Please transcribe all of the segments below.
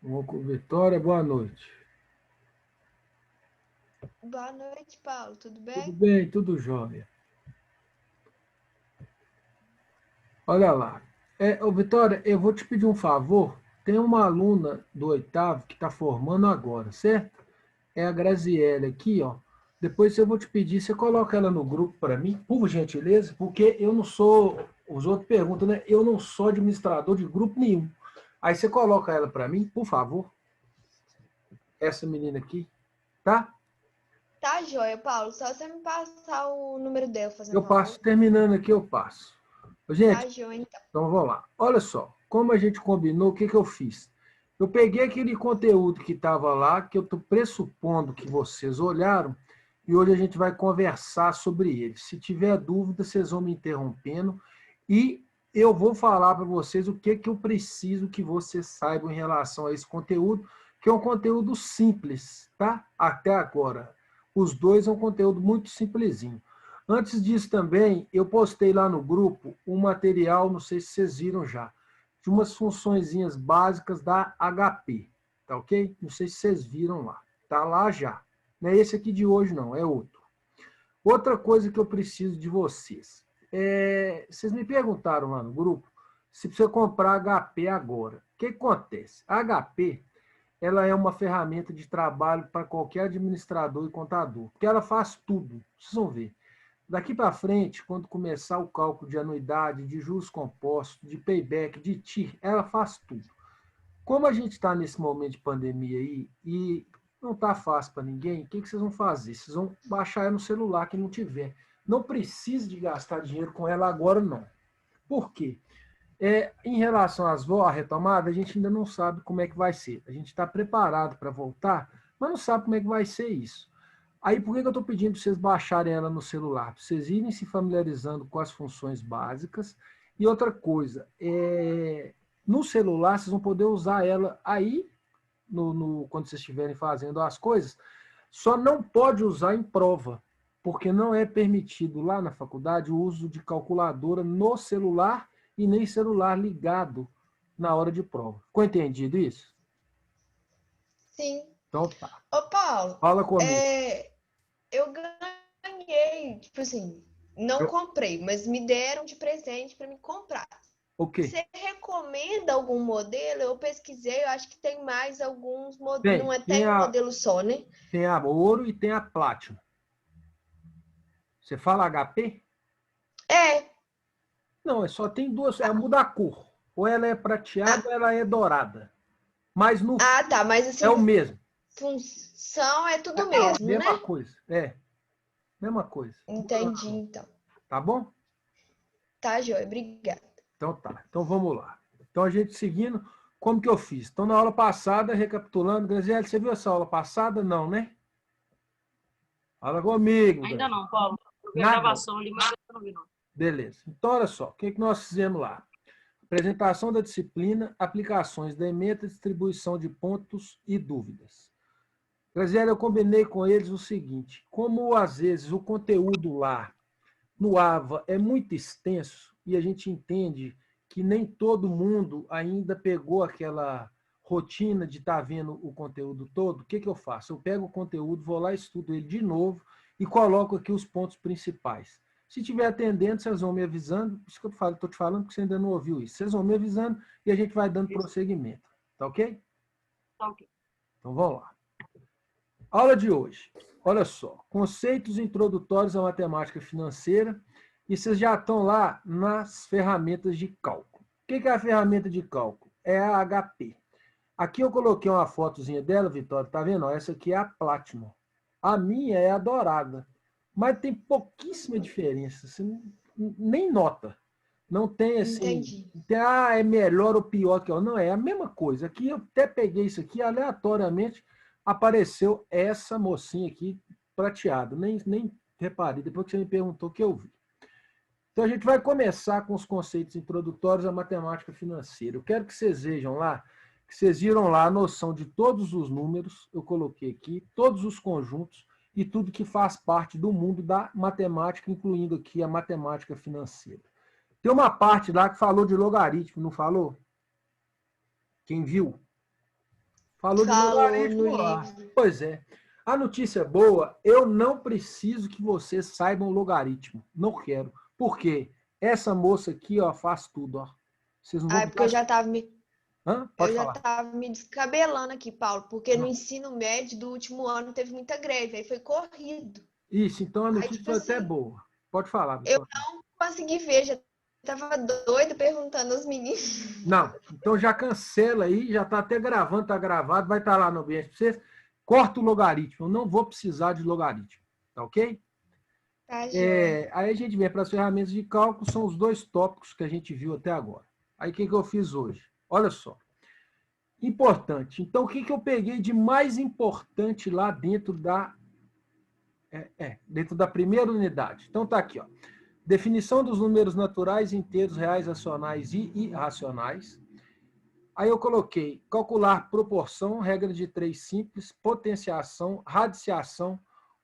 Vamos com Vitória, boa noite. Boa noite, Paulo. Tudo Tudo bem? bem, tudo jóia. Olha lá. Ô, Vitória, eu vou te pedir um favor. Tem uma aluna do oitavo que está formando agora, certo? É a Graziele aqui, ó. Depois eu vou te pedir, você coloca ela no grupo para mim, por gentileza, porque eu não sou, os outros perguntam, né? Eu não sou administrador de grupo nenhum. Aí você coloca ela para mim, por favor, essa menina aqui, tá? Tá joia, Paulo. Só você me passar o número dela, fazendo Eu passo, favor. terminando aqui, eu passo. Gente, Tá joia, então. então vamos lá. Olha só, como a gente combinou, o que eu fiz? Eu peguei aquele conteúdo que estava lá, que eu estou pressupondo que vocês olharam, e hoje a gente vai conversar sobre ele. Se tiver dúvida, vocês vão me interrompendo e eu vou falar para vocês o que eu preciso que vocês saibam em relação a esse conteúdo, que é um conteúdo simples, tá? Até agora. Os dois é um conteúdo muito simplesinho. Antes disso também, eu postei lá no grupo um material, não sei se vocês viram já, de umas funçõezinhas básicas da HP, tá ok? Não sei se vocês viram lá. Tá lá já. Não é esse aqui de hoje não, é outro. Outra coisa que eu preciso de vocês. Vocês me perguntaram lá no grupo se precisa comprar HP agora. O que acontece? A HP ela é uma ferramenta de trabalho para qualquer administrador e contador, porque ela faz tudo. Vocês vão ver. Daqui para frente, quando começar o cálculo de anuidade, de juros compostos, de payback, de TIR, ela faz tudo. Como a gente está nesse momento de pandemia aí e não está fácil para ninguém, o que vocês vão fazer? Vocês vão baixar ela no celular, quem não tiver. Não precisa de gastar dinheiro com ela agora, não. Por quê? Em relação à retomada, a gente ainda não sabe como é que vai ser. A gente está preparado para voltar, mas não sabe como é que vai ser isso. Aí, por que eu estou pedindo para vocês baixarem ela no celular? Para vocês irem se familiarizando com as funções básicas. E outra coisa, no celular, vocês vão poder usar ela aí, quando vocês estiverem fazendo as coisas, só não pode usar em prova, porque não é permitido lá na faculdade o uso de calculadora no celular e nem celular ligado na hora de prova. Ficou entendido isso? Sim. Então tá. Ô, Paulo, Fala comigo. eu ganhei, tipo assim, não comprei, mas me deram de presente para me comprar. O quê? Você recomenda algum modelo? Eu pesquisei, eu acho que tem mais alguns modelos, não Tem. é tem um modelo só, né? Tem a ouro e tem a platinum. Você fala HP? É. Não, só tem duas. Muda a cor. Ou ela é prateada Ah, ou ela é dourada. Mas no tá, mas é o assim, mesmo. função é tudo É a mesmo, mesma né? coisa. Mesma coisa. Entendi, então. Tá bom? Tá, joia, obrigada. Então tá. Então vamos lá. Então a gente seguindo, como que eu fiz? Então na aula passada, recapitulando, Graziele, você viu essa aula passada? Não, né? Fala comigo, Ainda Graziele. não, Paulo. Eu vi a Nada. gravação ali, mas eu não vi, não. Beleza. Então olha só, o que nós fizemos lá? Apresentação da disciplina, aplicações da ementa, distribuição de pontos e dúvidas. Graziela, eu combinei com eles o seguinte, como às vezes o conteúdo lá no AVA é muito extenso e a gente entende que nem todo mundo ainda pegou aquela rotina de estar vendo o conteúdo todo, o que eu faço? Eu pego o conteúdo, vou lá, estudo ele de novo e coloco aqui os pontos principais. Se estiver atendendo, vocês vão me avisando, isso que eu estou te falando, porque você ainda não ouviu isso. Vocês vão me avisando e a gente vai dando prosseguimento. Tá ok? Tá ok. Então vamos lá. Aula de hoje. Olha só, conceitos introdutórios à matemática financeira, e vocês já estão lá nas ferramentas de cálculo. O que é a ferramenta de cálculo? É a HP. Aqui eu coloquei uma fotozinha dela, Vitória, tá vendo? Essa aqui é a Platinum. A minha é a dourada. Mas tem pouquíssima diferença, você nem nota. Não tem assim, Entendi. é melhor ou pior que eu. Não, é a mesma coisa. Aqui eu até peguei isso aqui, aleatoriamente apareceu essa mocinha aqui prateada. Nem reparei, depois que você me perguntou que eu vi. Então a gente vai começar com os conceitos introdutórios à matemática financeira. Eu quero que vocês vejam lá, que vocês viram lá a noção de todos os números, eu coloquei aqui, todos os conjuntos e tudo que faz parte do mundo da matemática, incluindo aqui a matemática financeira. Tem uma parte lá que falou de logaritmo, não falou? Quem viu? Falou de Falou logaritmo no lá. livro. Pois é. A notícia boa, eu não preciso que vocês saibam logaritmo. Não quero. Por quê? Essa moça aqui, ó, faz tudo, ó. Vocês não vão Ah, porque eu precisar... já tava me, Hã? eu Pode já falar. tava me descabelando aqui, Paulo, porque no Não. ensino médio do último ano teve muita greve, aí foi corrido. Isso, então a Aí, notícia tipo foi até assim, boa. Pode falar, eu Vitória. não consegui ver, já tava doida perguntando aos meninos. Não, então já cancela aí, já está até gravando, está gravado, vai estar lá no ambiente para vocês. Corta o logaritmo, eu não vou precisar de logaritmo, tá ok? Tá, joia. Aí a gente vem para as ferramentas de cálculo, são os dois tópicos que a gente viu até agora. Aí o que eu fiz hoje? Olha só. Importante. Então, o que eu peguei de mais importante lá dentro dentro da primeira unidade? Então, tá aqui, ó. Definição dos números naturais, inteiros, reais, racionais e irracionais. Aí eu coloquei calcular proporção, regra de 3 simples, potenciação, radiciação,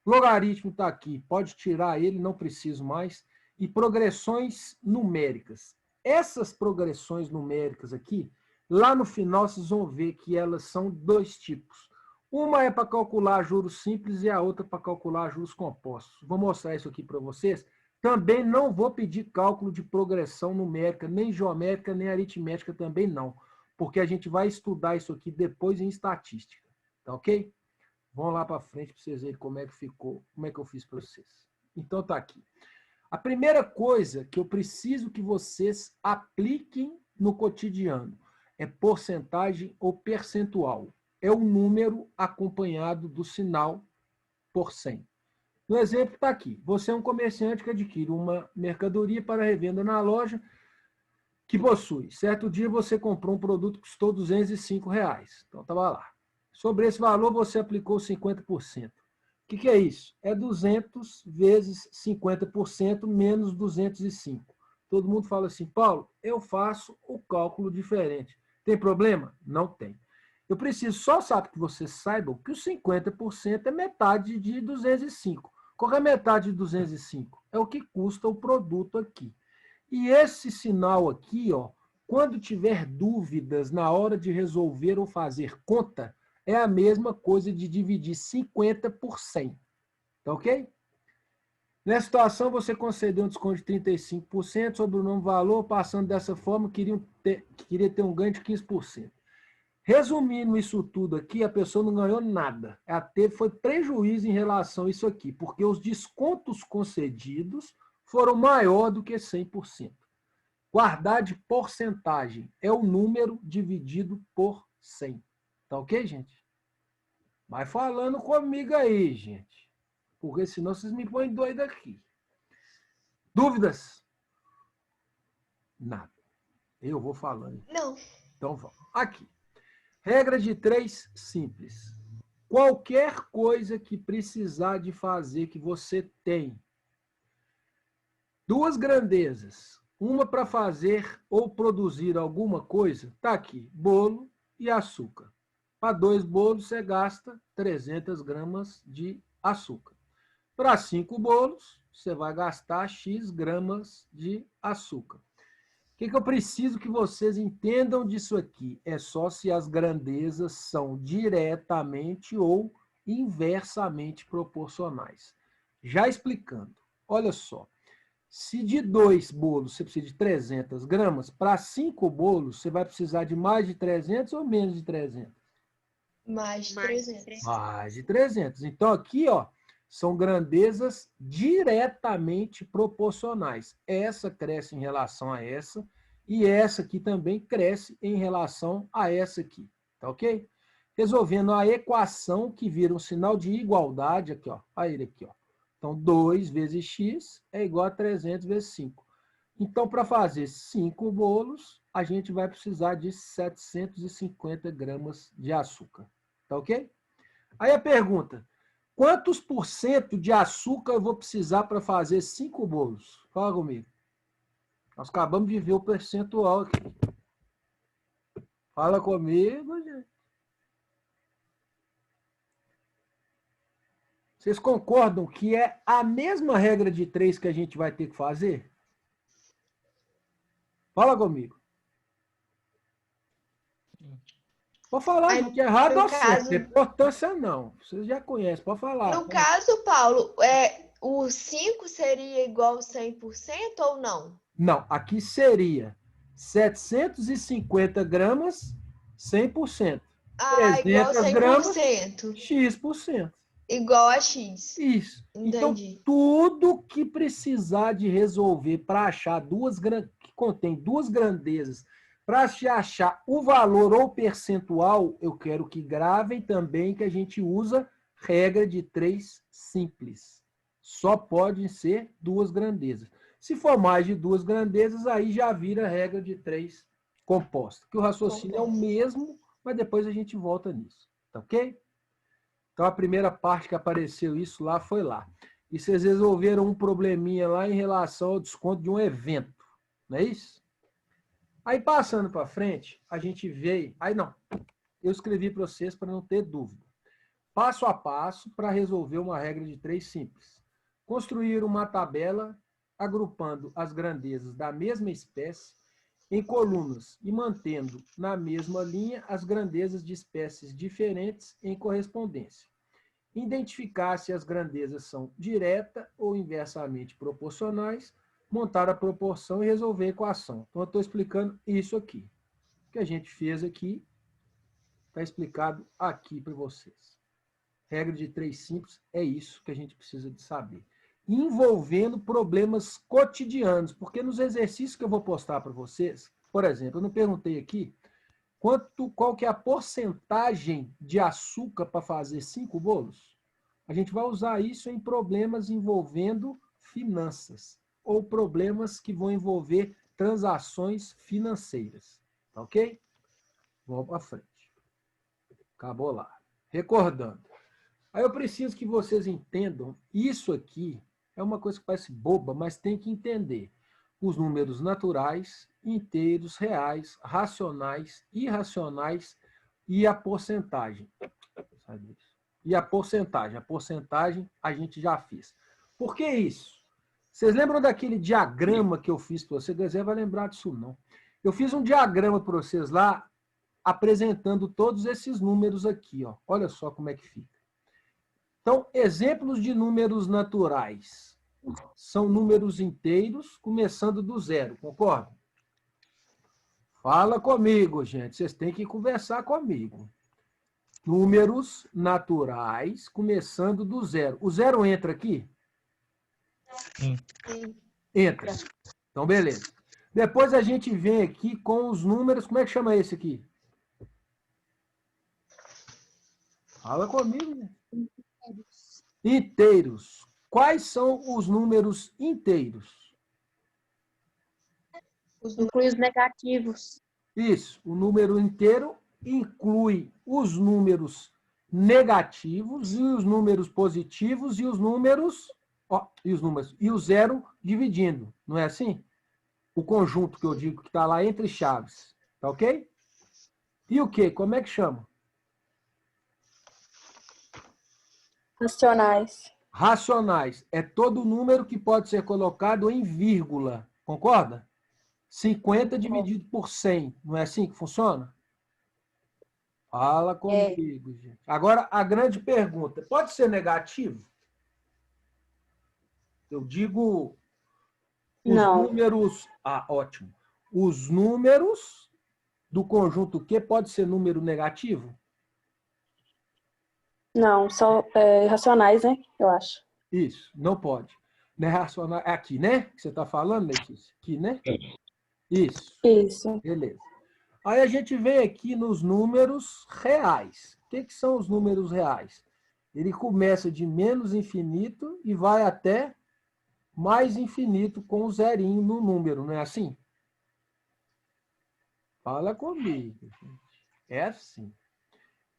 logaritmo está aqui, pode tirar ele, não preciso mais, e progressões numéricas. Essas progressões numéricas aqui, lá no final vocês vão ver que elas são dois tipos. Uma é para calcular juros simples e a outra para calcular juros compostos. Vou mostrar isso aqui para vocês. Também não vou pedir cálculo de progressão numérica, nem geométrica, nem aritmética também não, porque a gente vai estudar isso aqui depois em estatística, tá ok? Vamos lá para frente para vocês verem como é que ficou, como é que eu fiz para vocês. Então tá aqui. A primeira coisa que eu preciso que vocês apliquem no cotidiano é porcentagem ou percentual. É o número acompanhado do sinal por 100. No exemplo está aqui. Você é um comerciante que adquire uma mercadoria para revenda na loja que possui. Certo dia você comprou um produto que custou R$205. Então, estava lá. Sobre esse valor, você aplicou 50%. O que é isso? É 200 vezes 50% menos 205. Todo mundo fala assim, Paulo, eu faço o cálculo diferente. Tem problema? Não tem. Eu preciso só, sabe, que vocês saibam que os 50% é metade de 205. Qual é a metade de 205? É o que custa o produto aqui. E esse sinal aqui, ó, quando tiver dúvidas na hora de resolver ou fazer conta, é a mesma coisa de dividir 50 por 100. Tá ok? Nessa situação, você concedeu um desconto de 35% sobre o mesmo valor, passando dessa forma, queria ter um ganho de 15%. Resumindo isso tudo aqui, a pessoa não ganhou nada. Ela foi prejuízo em relação a isso aqui, porque os descontos concedidos foram maior do que 100%. Guardar de porcentagem é o número dividido por 100. Tá ok, gente? Vai falando comigo aí, gente. Porque senão vocês me põem doido aqui. Dúvidas? Nada. Eu vou falando. Não. Então vamos. Aqui. Regra de 3 simples. Qualquer coisa que precisar de fazer que você tem. Duas grandezas. Uma para fazer ou produzir alguma coisa. Está aqui. Bolo e açúcar. Para 2 bolos, você gasta 300 gramas de açúcar. Para 5 bolos, você vai gastar X gramas de açúcar. O que eu preciso que vocês entendam disso aqui? É só se as grandezas são diretamente ou inversamente proporcionais. Já explicando. Olha só. Se de 2 bolos você precisa de 300 gramas, para 5 bolos você vai precisar de mais de 300 ou menos de 300? Mais de 300. Mais de 300. Então, aqui, ó, são grandezas diretamente proporcionais. Essa cresce em relação a essa, e essa aqui também cresce em relação a essa aqui. Tá ok? Resolvendo a equação que vira um sinal de igualdade, aqui, ó. Olha ele aqui, ó. Então, 2 vezes x é igual a 300 vezes 5. Então, para fazer 5 bolos, a gente vai precisar de 750 gramas de açúcar. Tá ok? Aí a pergunta, quantos por cento de açúcar eu vou precisar para fazer 5 bolos? Fala comigo. Nós acabamos de ver o percentual aqui. Fala comigo, gente. Vocês concordam que é a mesma regra de 3 que a gente vai ter que fazer? Fala comigo. Pode falar, Aí, gente. Errado no ou certo. caso- Importância não. Vocês já conhecem, pode falar. No caso, Paulo, o 5 seria igual 100% ou não? Não, aqui seria 750 gramas, 100%. Ah, igual 300 gramas, 100%. X%. Igual a X. Isso. Então, Entendi. tudo que precisar de resolver para achar que contém duas grandezas, para se achar o valor ou percentual, eu quero que gravem também que a gente usa regra de 3 simples. Só podem ser duas grandezas. Se for mais de duas grandezas, aí já vira regra de 3 composta. Que o raciocínio é o mesmo, mas depois a gente volta nisso. Tá ok? Então, a primeira parte que apareceu isso lá foi lá. E vocês resolveram um probleminha lá em relação ao desconto de um evento. Não é isso? Aí, passando para frente, a gente veio... Aí, não. Eu escrevi para vocês para não ter dúvida. Passo a passo para resolver uma regra de 3 simples. Construir uma tabela agrupando as grandezas da mesma espécie em colunas e mantendo na mesma linha as grandezas de espécies diferentes em correspondência. Identificar se as grandezas são direta ou inversamente proporcionais, montar a proporção e resolver a equação. Então, eu estou explicando isso aqui. O que a gente fez aqui está explicado aqui para vocês. Regra de 3 simples é isso que a gente precisa de saber. Envolvendo problemas cotidianos, porque nos exercícios que eu vou postar para vocês, por exemplo, eu não perguntei aqui qual que é a porcentagem de açúcar para fazer 5 bolos. A gente vai usar isso em problemas envolvendo finanças ou problemas que vão envolver transações financeiras. Tá ok? Vamos para frente. Acabou lá. Recordando. Aí eu preciso que vocês entendam, isso aqui é uma coisa que parece boba, mas tem que entender. Os números naturais, inteiros, reais, racionais, irracionais e a porcentagem. E a porcentagem a gente já fez. Por que isso? Vocês lembram daquele diagrama que eu fiz para vocês? Você vai lembrar disso não. Eu fiz um diagrama para vocês lá, apresentando todos esses números aqui. Ó. Olha só como é que fica. Então, exemplos de números naturais. São números inteiros, começando do zero, concorda? Fala comigo, gente. Vocês têm que conversar comigo. Números naturais, começando do zero. O zero entra aqui? Sim. Entra. Então, beleza. Depois a gente vem aqui com os números. Como é que chama esse aqui? Fala comigo, gente. Inteiros. Quais são os números inteiros? Inclui os negativos. Isso. O número inteiro inclui os números negativos e os números positivos e os números... e o zero dividindo. Não é assim? O conjunto que eu digo que está lá entre chaves. Tá ok? E o quê? Como é que chama? Racionais. Racionais. É todo número que pode ser colocado em vírgula. Concorda? 50 dividido por 100. Não é assim que funciona? Fala comigo, gente. Agora, a grande pergunta. Pode ser negativo? Eu digo os Não. números... Ah, ótimo. Os números do conjunto Q pode ser número negativo? Não, são irracionais, né? Eu acho. Isso, não pode. Não é racional. É aqui, né? Que você está falando, Letícia? Aqui, né? Isso. Isso. Beleza. Aí a gente vem aqui nos números reais. O que são os números reais? Ele começa de menos infinito e vai até mais infinito com o zerinho no número, não é assim? Fala comigo, gente. É assim.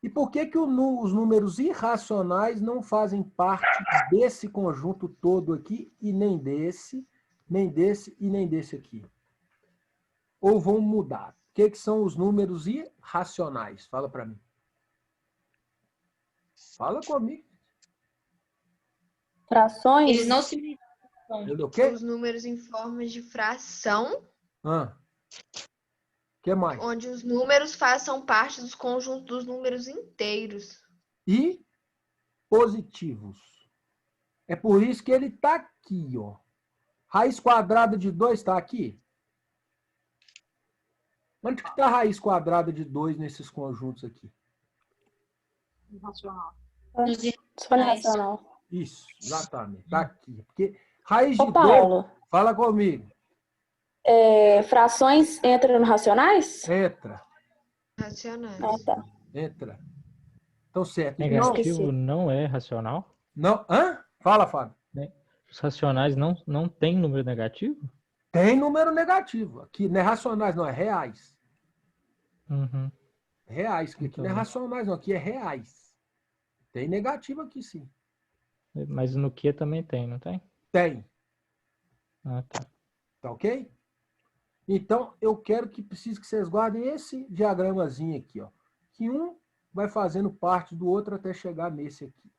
E por que os números irracionais não fazem parte desse conjunto todo aqui e nem desse e nem desse aqui? Ou vão mudar? O que são os números irracionais? Fala para mim. Fala comigo. Frações? Eles não se O quê? Os números em forma de fração. Ah. que mais? Onde os números façam parte dos conjuntos dos números inteiros. E positivos. É por isso que ele está aqui, ó. Raiz quadrada de 2 está aqui? Onde que está a raiz quadrada de 2 nesses conjuntos aqui? Irracional. Só irracional. Isso, exatamente. Está aqui. Porque raiz de Ô, 2... Paulo, Fala comigo. frações entram no racionais? Entra, Racionais. Ah, tá. entra. Então, certo. Então, Negativo não é racional? não... Hã? Fala, Fábio. Os racionais não têm número negativo? Tem número negativo. Aqui não é racionais, não, é reais. Uhum. Reais. Aqui não é Então. racionais, não. Aqui é reais. Tem negativo aqui, sim. Mas no que também tem, não tem? Tem. Ah, tá. Tá ok? Então, eu quero que vocês guardem esse diagramazinho aqui, ó. Que um vai fazendo parte do outro até chegar nesse aqui.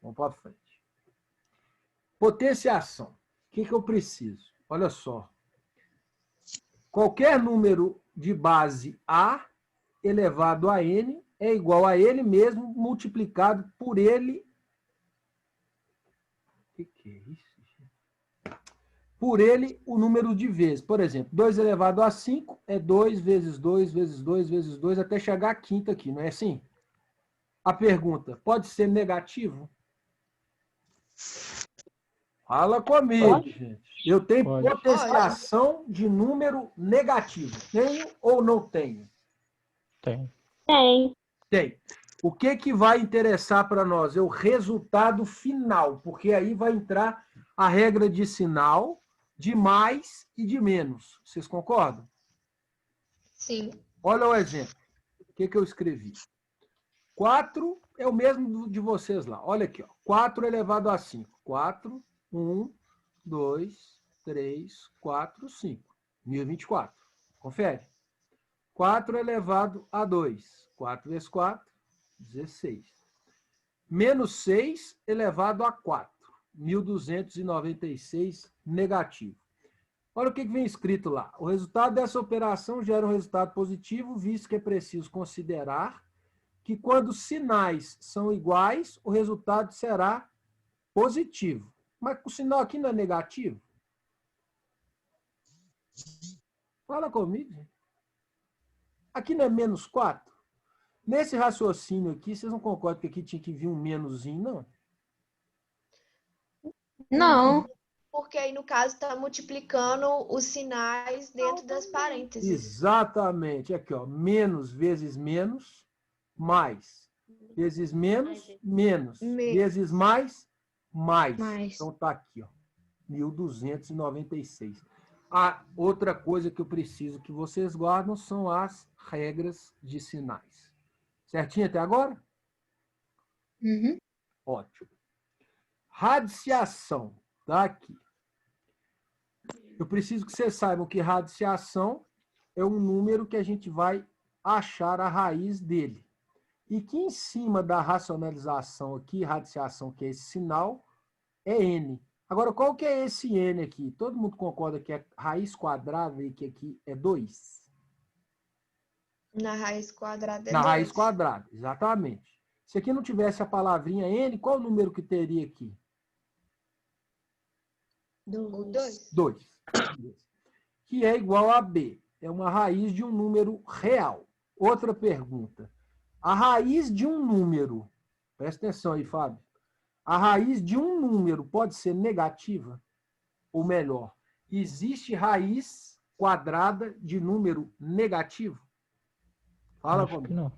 Vamos para frente. Potenciação. O que eu preciso? Olha só. Qualquer número de base A elevado a N é igual a ele mesmo multiplicado por ele. O que é isso? Por ele o número de vezes. Por exemplo, 2 elevado a 5 é 2 vezes 2 vezes 2 vezes 2 até chegar a quinta aqui, não é assim? A pergunta, pode ser negativo? Fala comigo, Pode. gente. Eu tenho Pode. potenciação de número negativo. Tenho ou não tenho? Tem. Tem. Tem. O que vai interessar para nós? É o resultado final, porque aí vai entrar a regra de sinal de mais e de menos. Vocês concordam? Sim. Olha o exemplo. O que eu escrevi? 4 é o mesmo de vocês lá. Olha aqui, ó. 4 elevado a 5. 4, 1, 2, 3, 4, 5. 1024. Confere. 4 elevado a 2. 4 vezes 4, 16. Menos 6 elevado a 4. 1296 negativo. Olha o que vem escrito lá. O resultado dessa operação gera um resultado positivo, visto que é preciso considerar que quando sinais são iguais, o resultado será positivo. Mas o sinal aqui não é negativo? Fala comigo, gente. Aqui não é menos 4? Nesse raciocínio aqui, vocês não concordam que aqui tinha que vir um menoszinho, não? Não. Porque aí, no caso, está multiplicando os sinais dentro das parênteses. Exatamente. Aqui, ó. Menos vezes menos, mais. Vezes menos, menos. Vezes mais, mais. Então tá aqui, ó. 1296. A outra coisa que eu preciso que vocês guardem são as regras de sinais. Certinho até agora? Uhum. Ótimo. Radiciação. Tá aqui. Eu preciso que vocês saibam que radiciação é um número que a gente vai achar a raiz dele. E que em cima da racionalização aqui, radiciação, que é esse sinal, é n. Agora, qual que é esse n aqui? Todo mundo concorda que é raiz quadrada e que aqui é 2? Na raiz quadrada é Na 2. raiz quadrada, exatamente. Se aqui não tivesse a palavrinha n, qual o número que teria aqui? O 2. 2. Que é igual a b. É uma raiz de um número real. Outra pergunta. A raiz de um número, presta atenção aí, Fábio. A raiz de um número pode ser negativa? Ou melhor, existe raiz quadrada de número negativo? Fala Acho que comigo. não.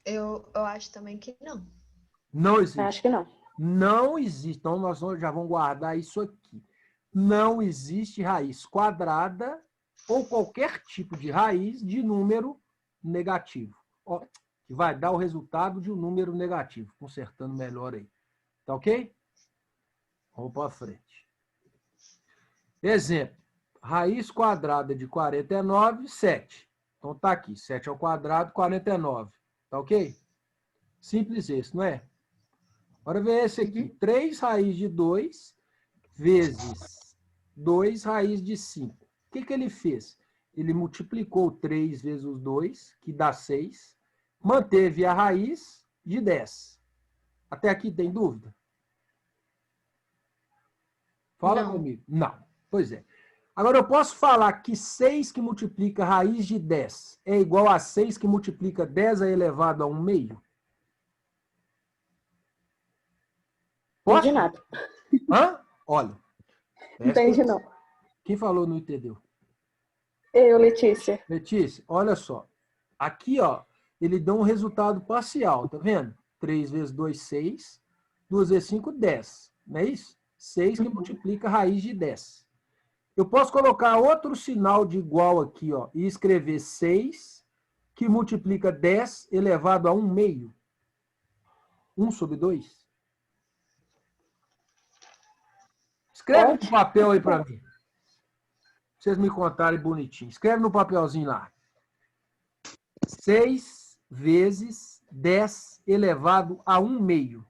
Eu acho também que não. Não existe. Acho que não. Não existe. Então, nós já vamos guardar isso aqui. Não existe raiz quadrada ou qualquer tipo de raiz de número negativo. Ó, que vai dar o resultado de um número negativo. Consertando melhor aí. Tá ok? Vamos para frente. Exemplo. Raiz quadrada de 49, 7. Então tá aqui. 7 ao quadrado, 49. Tá ok? Simples esse, não é? Agora vê esse aqui. 3 raiz de 2 vezes 2 raiz de 5. O que ele fez? ele multiplicou 3 vezes os 2, que dá 6, manteve a raiz de 10. Até aqui tem dúvida? Fala Não. comigo. Não. Pois é. Agora, eu posso falar que 6 que multiplica raiz de 10 é igual a 6 que multiplica 10 elevado a 1 meio? Posso? Entendi nada. Hã? Olha. Entendi não. Quem falou não entendeu? Eu, Letícia. Letícia, olha só. Aqui, ó, ele dá um resultado parcial, tá vendo? 3 vezes 2, 6. 2 vezes 5, 10. Não é isso? 6 que multiplica a raiz de 10. Eu posso colocar outro sinal de igual aqui, ó, e escrever 6 que multiplica 10 elevado a 1 meio. 1 sobre 2. Escreve no papel aí para mim. Pra vocês me contarem bonitinho. Escreve no papelzinho lá. 6 vezes 10 elevado a 1 meio.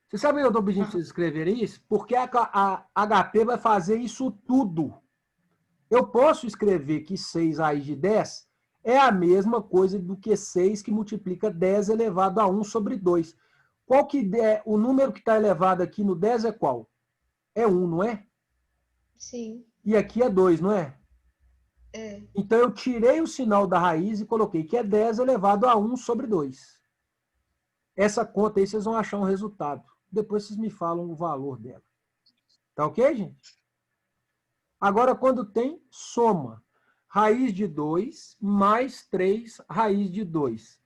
Você sabe que eu estou pedindo para vocês escreverem isso? Porque a HP vai fazer isso tudo. Eu posso escrever que 6 raiz de 10 é a mesma coisa do que 6 que multiplica 10 elevado a 1 sobre 2. Qual que é o número que está elevado aqui no 10 é qual? É 1, não é? Sim. E aqui é 2, não é? É. Então eu tirei o sinal da raiz e coloquei que é 10 elevado a 1 sobre 2. Essa conta aí vocês vão achar um resultado. Depois vocês me falam o valor dela. Tá ok, gente? Agora, quando tem soma, raiz de 2 mais 3 raiz de 2.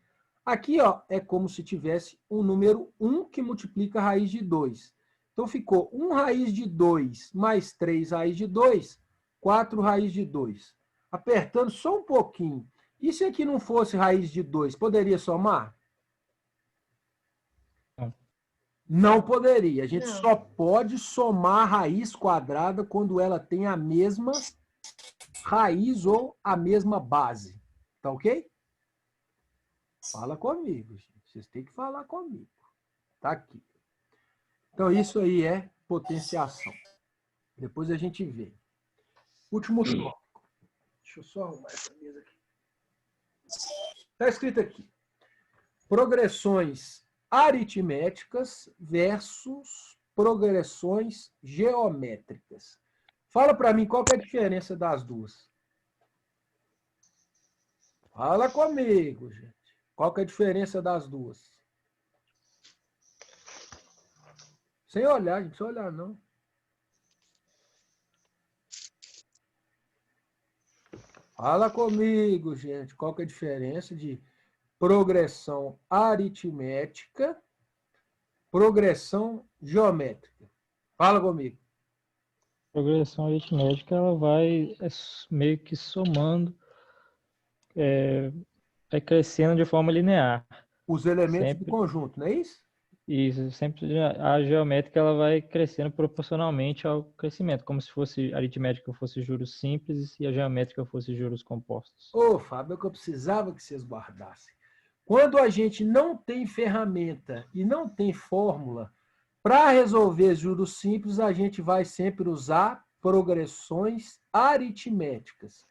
Aqui, ó, é como se tivesse um número 1 que multiplica a raiz de 2. Então, ficou 1 raiz de 2 mais 3 raiz de 2, 4 raiz de 2. Apertando só um pouquinho. E se aqui não fosse raiz de 2, poderia somar? Não poderia. A gente Não. só pode somar a raiz quadrada quando ela tem a mesma raiz ou a mesma base. Tá ok? Fala comigo, gente. Vocês têm que falar comigo. Tá aqui. Então, isso aí é potenciação. Depois a gente vê. Último tópico. Deixa eu só arrumar essa mesa aqui. Está escrito aqui. Progressões aritméticas versus progressões geométricas. Fala para mim qual que é a diferença das duas. Fala comigo, gente. Qual que é a diferença das duas? Sem olhar, gente. Sem olhar, não. Fala comigo, gente. Qual que é a diferença de progressão aritmética, progressão geométrica? Fala comigo. Progressão aritmética, ela vai meio que somando, vai crescendo de forma linear. Os elementos do Sempre. conjunto, não é isso? Isso, sempre a geométrica ela vai crescendo proporcionalmente ao crescimento, como se fosse a aritmética fosse juros simples e a geométrica fosse juros compostos. Ô, Fábio, é que eu precisava que vocês guardassem. Quando a gente não tem ferramenta e não tem fórmula, para resolver juros simples, a gente vai sempre usar progressões aritméticas.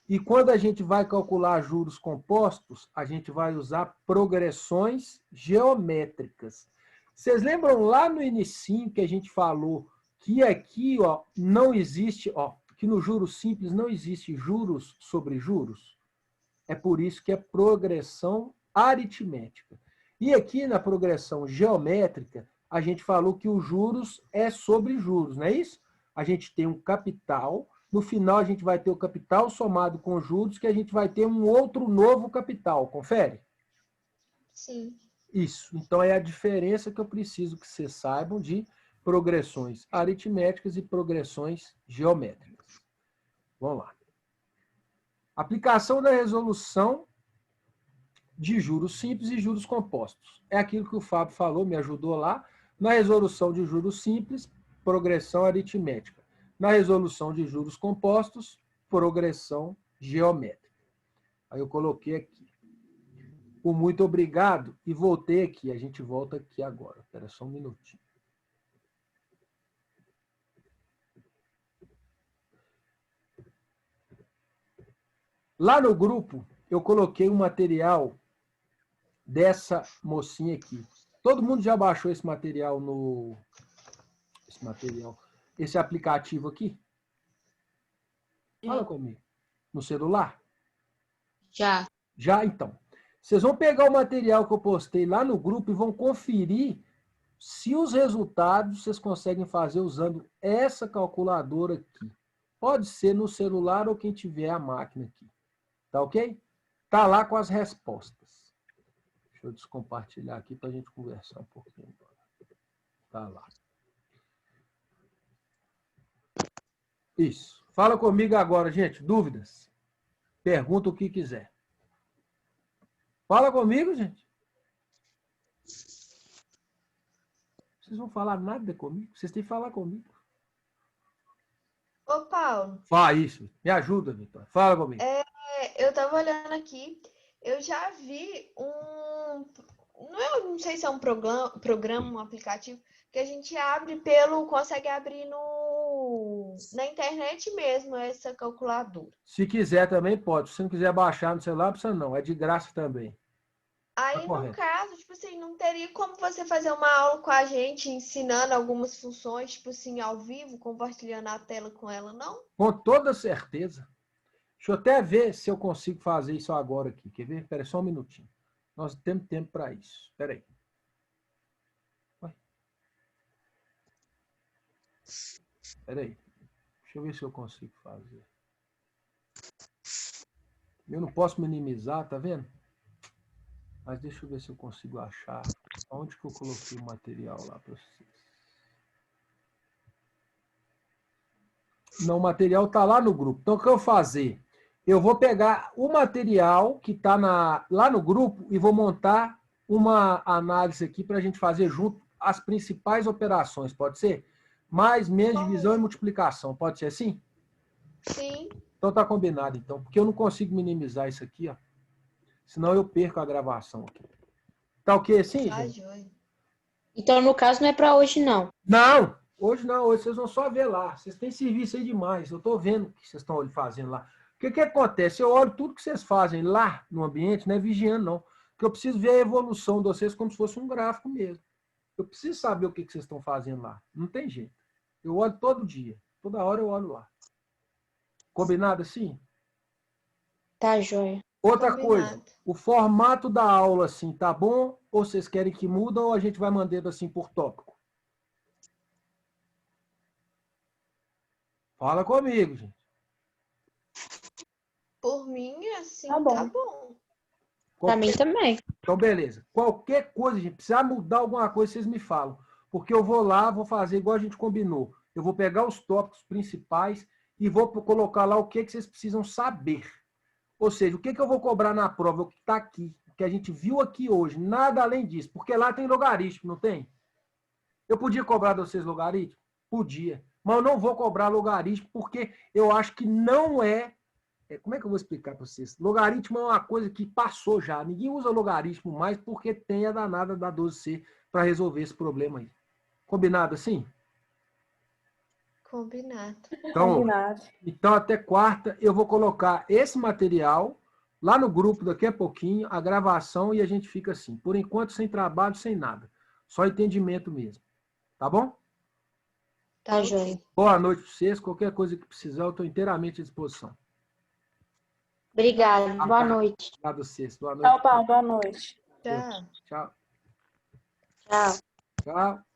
E quando a gente vai calcular juros compostos, a gente vai usar progressões geométricas. Vocês lembram lá no inicinho que a gente falou que aqui, ó, não existe, ó, que no juros simples não existe juros sobre juros? É por isso que é progressão aritmética. E aqui na progressão geométrica, a gente falou que os juros é sobre juros, não é isso? A gente tem um capital, no final a gente vai ter o capital somado com juros, que a gente vai ter um outro novo capital. Confere? Sim. Isso. Então é a diferença que eu preciso que vocês saibam de progressões aritméticas e progressões geométricas. Vamos lá. Aplicação da resolução de juros simples e juros compostos. É aquilo que o Fábio falou, me ajudou lá. Na resolução de juros simples, progressão aritmética. Na resolução de juros compostos, progressão geométrica. Aí eu coloquei aqui. O muito obrigado e voltei aqui. A gente volta aqui agora. Espera só um minutinho. Lá no grupo, eu coloquei um material dessa mocinha aqui. Todo mundo já baixou esse material esse aplicativo aqui? Fala comigo. No celular? Já. Já, então. Vocês vão pegar o material que eu postei lá no grupo e vão conferir se os resultados vocês conseguem fazer usando essa calculadora aqui. Pode ser no celular ou quem tiver a máquina aqui. Tá ok? Tá lá com as respostas. Deixa eu descompartilhar aqui para a gente conversar um pouquinho. Tá lá. Isso. Fala comigo agora, gente. Dúvidas? Pergunta o que quiser. Fala comigo, gente. Vocês vão falar nada comigo? Vocês têm que falar comigo. Ô, Paulo, Fala isso. Me ajuda, Vitor. Fala comigo. eu tava olhando aqui, eu já vi não sei se é um programa, um aplicativo, que a gente consegue abrir na internet mesmo, essa calculadora. Se quiser também pode. Se não quiser baixar no celular, não precisa não. É de graça também. Aí, no correto. caso, tipo assim, não teria como você fazer uma aula com a gente, ensinando algumas funções, tipo assim, ao vivo, compartilhando a tela com ela, não? Com toda certeza. Deixa eu até ver se eu consigo fazer isso agora aqui. Quer ver? Espera só um minutinho. Nós temos tempo para isso. Espera aí. Espera aí. Deixa eu ver se eu consigo fazer. Eu não posso minimizar, tá vendo? Mas deixa eu ver se eu consigo achar onde que eu coloquei o material lá para vocês. Não, o material está lá no grupo. Então, o que eu vou fazer? Eu vou pegar o material que está lá no grupo e vou montar uma análise aqui para a gente fazer junto as principais operações, pode ser? Mais, menos, divisão e multiplicação, pode ser assim? Sim. Então tá combinado, então, porque eu não consigo minimizar isso aqui, ó. Senão eu perco a gravação aqui. Tá ok assim, gente? Joia. Então, no caso, não é para hoje, não. Não! Hoje não, hoje vocês vão só ver lá. Vocês têm serviço aí demais. Eu tô vendo o que vocês estão fazendo lá. O que acontece? Eu olho tudo que vocês fazem lá no ambiente, não é vigiando, não. Porque eu preciso ver a evolução de vocês como se fosse um gráfico mesmo. Eu preciso saber o que vocês estão fazendo lá. Não tem jeito. Eu olho todo dia. Toda hora eu olho lá. Combinado assim? Tá, joia. Outra Combinado. coisa, o formato da aula, assim, tá bom? Ou vocês querem que muda ou a gente vai mandando assim por tópico? Fala comigo, gente. Por mim, assim, Tá bom. tá bom. Pra mim também. Então, beleza. Qualquer coisa, gente, precisar mudar alguma coisa, vocês me falam. Porque eu vou lá, vou fazer igual a gente combinou. Eu vou pegar os tópicos principais e vou colocar lá o que vocês precisam saber. Ou seja, o que eu vou cobrar na prova, o que está aqui, o que a gente viu aqui hoje, nada além disso. Porque lá tem logaritmo, não tem? Eu podia cobrar de vocês logaritmo? Podia. Mas eu não vou cobrar logaritmo porque eu acho que não é... Como é que eu vou explicar para vocês? Logaritmo é uma coisa que passou já. Ninguém usa logaritmo mais porque tem a danada da 12C para resolver esse problema aí. Combinado assim? Combinado. Combinado. Então, até quarta, eu vou colocar esse material lá no grupo daqui a pouquinho, a gravação, e a gente fica assim. Por enquanto, sem trabalho, sem nada. Só entendimento mesmo. Tá bom? Tá, joia. Boa noite para vocês. Qualquer coisa que precisar, eu estou inteiramente à disposição. Obrigada. Boa noite. Obrigado a vocês. Boa noite. Tchau, Paulo. Boa noite. Tchau. Tchau. Tchau. Tchau.